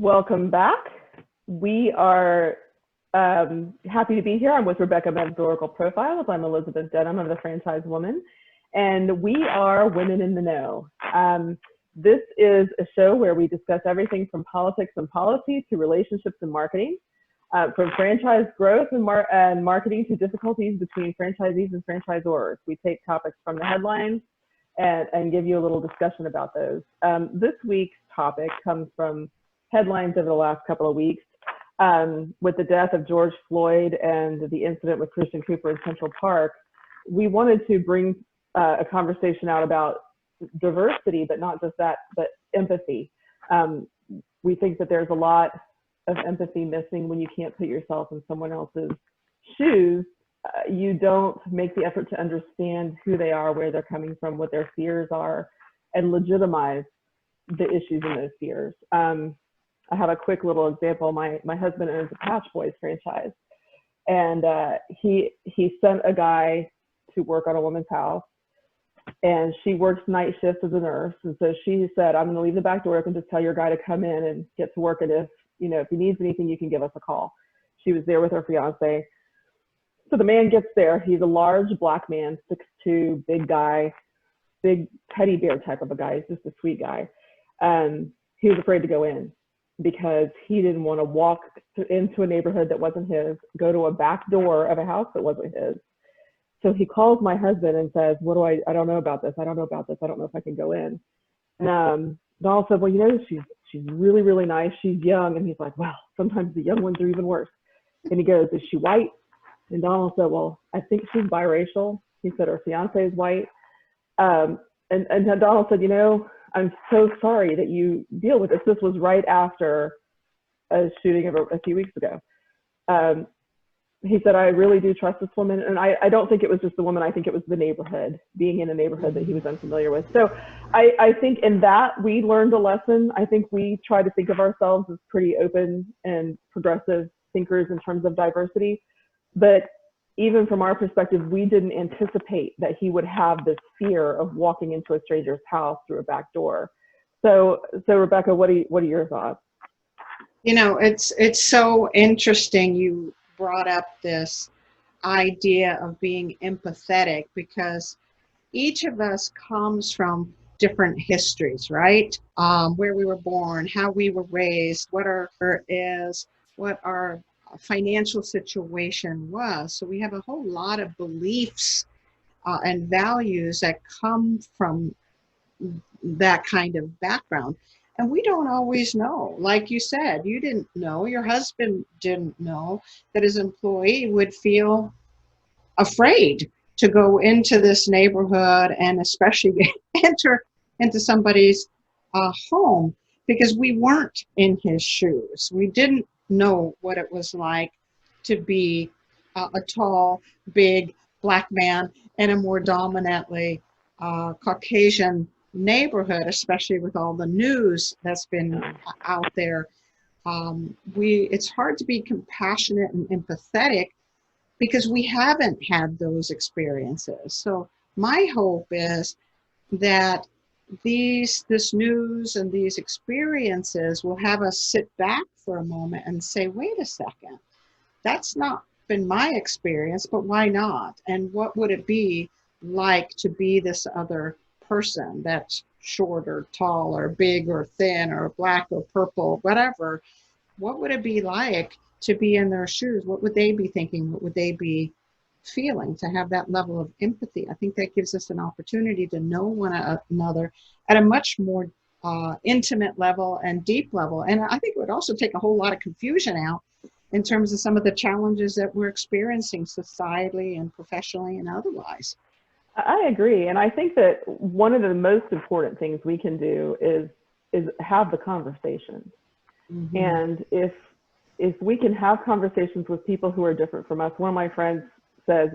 Welcome back. We are happy to be here. I'm with Rebecca Mev's Oracle Profiles. I'm Elizabeth Denham. I'm the Franchise Woman, and we are Women in the Know. This is a show where we discuss everything from politics and policy to relationships and marketing, from franchise growth and marketing to difficulties between franchisees and franchisors. We take topics from the headlines and give you a little discussion about those. This week's topic comes from headlines over the last couple of weeks with the death of George Floyd and the incident with Christian Cooper in Central Park. We wanted to bring a conversation out about diversity, but not just that, but empathy. We think that there's a lot of empathy missing when you can't put yourself in someone else's shoes. You don't make the effort to understand who they are, where they're coming from, what their fears are, and legitimize the issues in those fears. I have a quick little example. My husband owns a Patch Boys franchise, and he sent a guy to work on a woman's house, and she works night shifts as a nurse. And so she said, I'm going to leave the back door open, just tell your guy to come in and get to work. And if he needs anything, you can give us a call. She was there with her fiance. So the man gets there. He's a large black man, 6'2", big guy, big teddy bear type of a guy. He's just a sweet guy. He was afraid to go in because he didn't want to walk into a neighborhood that wasn't his, go to a back door of a house that wasn't his. So he calls my husband and says, I don't know about this. I don't know about this. I don't know if I can go in. And Donald said, well, she's really, really nice. She's young. And he's like, well, sometimes the young ones are even worse. And he goes, is she white? And Donald said, well, I think she's biracial. He said, her fiance is white. And Donald said, I'm so sorry that you deal with this. This was right after a shooting of a few weeks ago. He said, I really do trust this woman. And I don't think it was just the woman. I think it was the neighborhood, being in a neighborhood that he was unfamiliar with. So I think in that we learned a lesson. I think we try to think of ourselves as pretty open and progressive thinkers in terms of diversity. But even from our perspective, we didn't anticipate that he would have this fear of walking into a stranger's house through a back door. So Rebecca, what are your thoughts? It's so interesting you brought up this idea of being empathetic, because each of us comes from different histories, right? Where we were born, how we were raised, what our financial situation was. So we have a whole lot of beliefs and values that come from that kind of background. And we don't always know. Like you said, you didn't know, your husband didn't know that his employee would feel afraid to go into this neighborhood and especially enter into somebody's home, because we weren't in his shoes. We didn't know what it was like to be a tall, big black man in a more dominantly Caucasian neighborhood, especially with all the news that's been out there. It's hard to be compassionate and empathetic because we haven't had those experiences. So my hope is that this news and these experiences will have us sit back for a moment and say, wait a second, that's not been my experience, but why not? And what would it be like to be this other person that's short or tall or big or thin or black or purple, whatever? What would it be like to be in their shoes? What would they be thinking? What would they be feeling? To have that level of empathy, I think that gives us an opportunity to know one another at a much more intimate level and deep level. And I think it would also take a whole lot of confusion out in terms of some of the challenges that we're experiencing societally and professionally and otherwise. I agree. And I think that one of the most important things we can do is have the conversation. Mm-hmm. And if we can have conversations with people who are different from us, one of my friends says,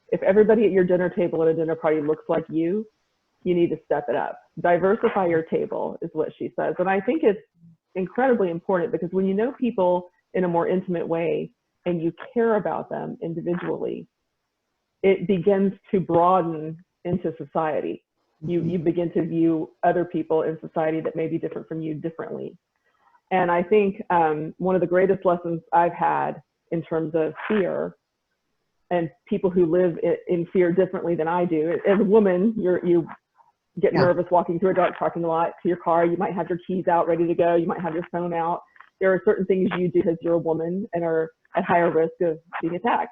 if everybody at your dinner table at a dinner party looks like you need to step it up. Diversify your table is what she says. And I think it's incredibly important, because when you know people in a more intimate way and you care about them individually, it begins to broaden into society. You begin to view other people in society that may be different from you differently. And I think one of the greatest lessons I've had in terms of fear, and people who live in fear differently than I do. As a woman, you get nervous walking through a dark parking lot to your car. You might have your keys out ready to go. You might have your phone out. There are certain things you do because you're a woman and are at higher risk of being attacked.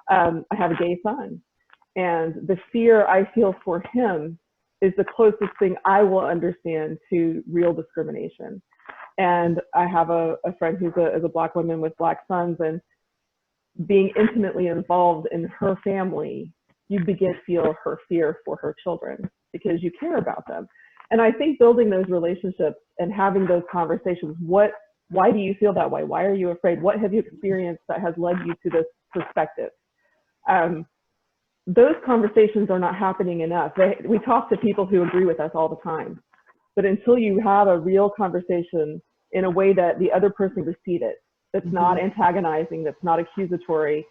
I have a gay son, and the fear I feel for him is the closest thing I will understand to real discrimination. And I have a friend who's a Black woman with Black sons, and being intimately involved in her family, you begin to feel her fear for her children because you care about them. And I think building those relationships and having those conversations, why do you feel that way? Why are you afraid? What have you experienced that has led you to this perspective? Those conversations are not happening enough. We talk to people who agree with us all the time, but until you have a real conversation in a way that the other person receives it, that's not antagonizing, that's not accusatory,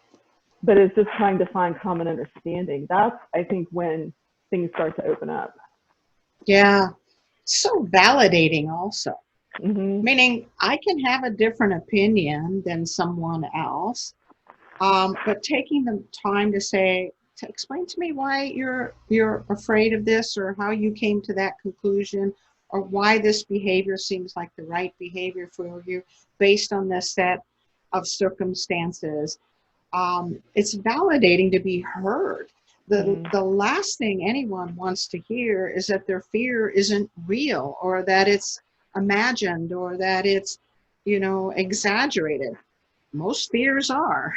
but is just trying to find common understanding, that's, I think, when things start to open up. Yeah, so validating also. Meaning I can have a different opinion than someone else, but taking the time to explain to me why you're afraid of this, or how you came to that conclusion, or why this behavior seems like the right behavior for you based on this set of circumstances. It's validating to be heard. The last thing anyone wants to hear is that their fear isn't real, or that it's imagined, or that it's, exaggerated. Most fears are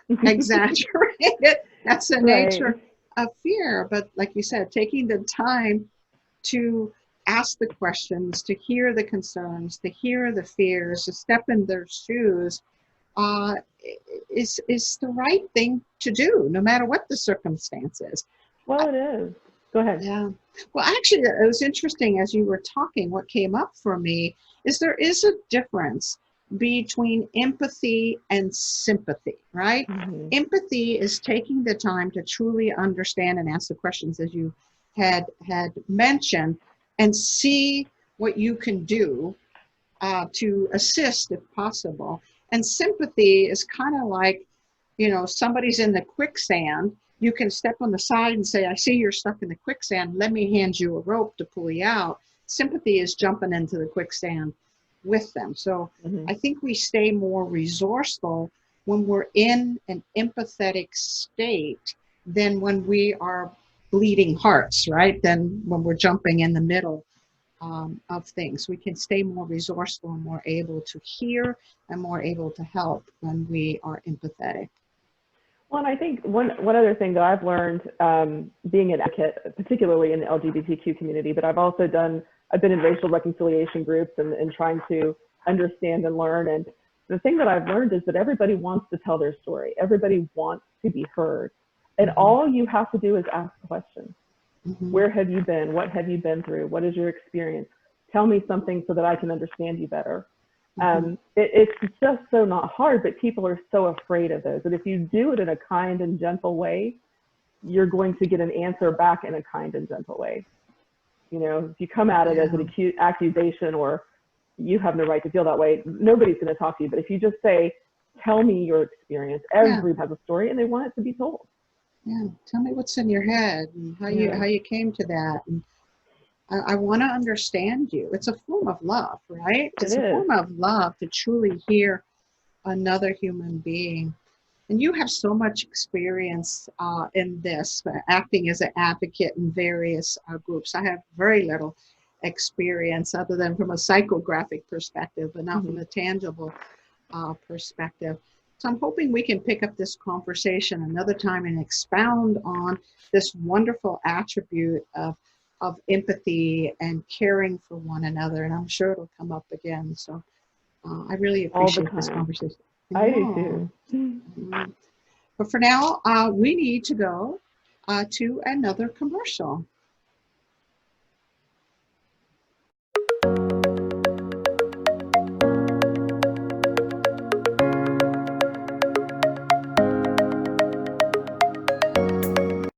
exaggerated. That's the nature of fear. But like you said, taking the time to ask the questions, to hear the concerns, to hear the fears, to step in their shoes, is the right thing to do, no matter what the circumstances. Well, it is. Go ahead. Yeah. Well, actually, it was interesting as you were talking. What came up for me is there is a difference between empathy and sympathy, right? Empathy is taking the time to truly understand and ask the questions, as you had mentioned, and see what you can do to assist if possible. And sympathy is kind of like, somebody's in the quicksand. You can step on the side and say, I see you're stuck in the quicksand. Let me hand you a rope to pull you out. Sympathy is jumping into the quicksand with them. So I think we stay more resourceful when we're in an empathetic state than when we are bleeding hearts, right? Than when we're jumping in the middle of things. We can stay more resourceful and more able to hear and more able to help when we are empathetic. Well, and I think one other thing that I've learned, being an advocate, particularly in the LGBTQ community, but I've been in racial reconciliation groups and trying to understand and learn. And the thing that I've learned is that everybody wants to tell their story. Everybody wants to be heard. And all you have to do is ask questions. Where have you been? What have you been through? What is your experience? Tell me something so that I can understand you better. It's just so not hard, but people are so afraid of those. And if you do it in a kind and gentle way, you're going to get an answer back in a kind and gentle way. If you come at it as an accusation, or you have no right to feel that way, nobody's going to talk to you. But if you just say, tell me your experience, everybody has a story and they want it to be told. Yeah, tell me what's in your head and how you came to that. And I want to understand you. It's a form of love, right? It's a form of love to truly hear another human being. And you have so much experience in this, acting as an advocate in various groups. I have very little experience other than from a psychographic perspective, but not from a tangible perspective. So I'm hoping we can pick up this conversation another time and expound on this wonderful attribute of empathy and caring for one another. And I'm sure it'll come up again. So I really appreciate this conversation. I do too. But for now, we need to go to another commercial.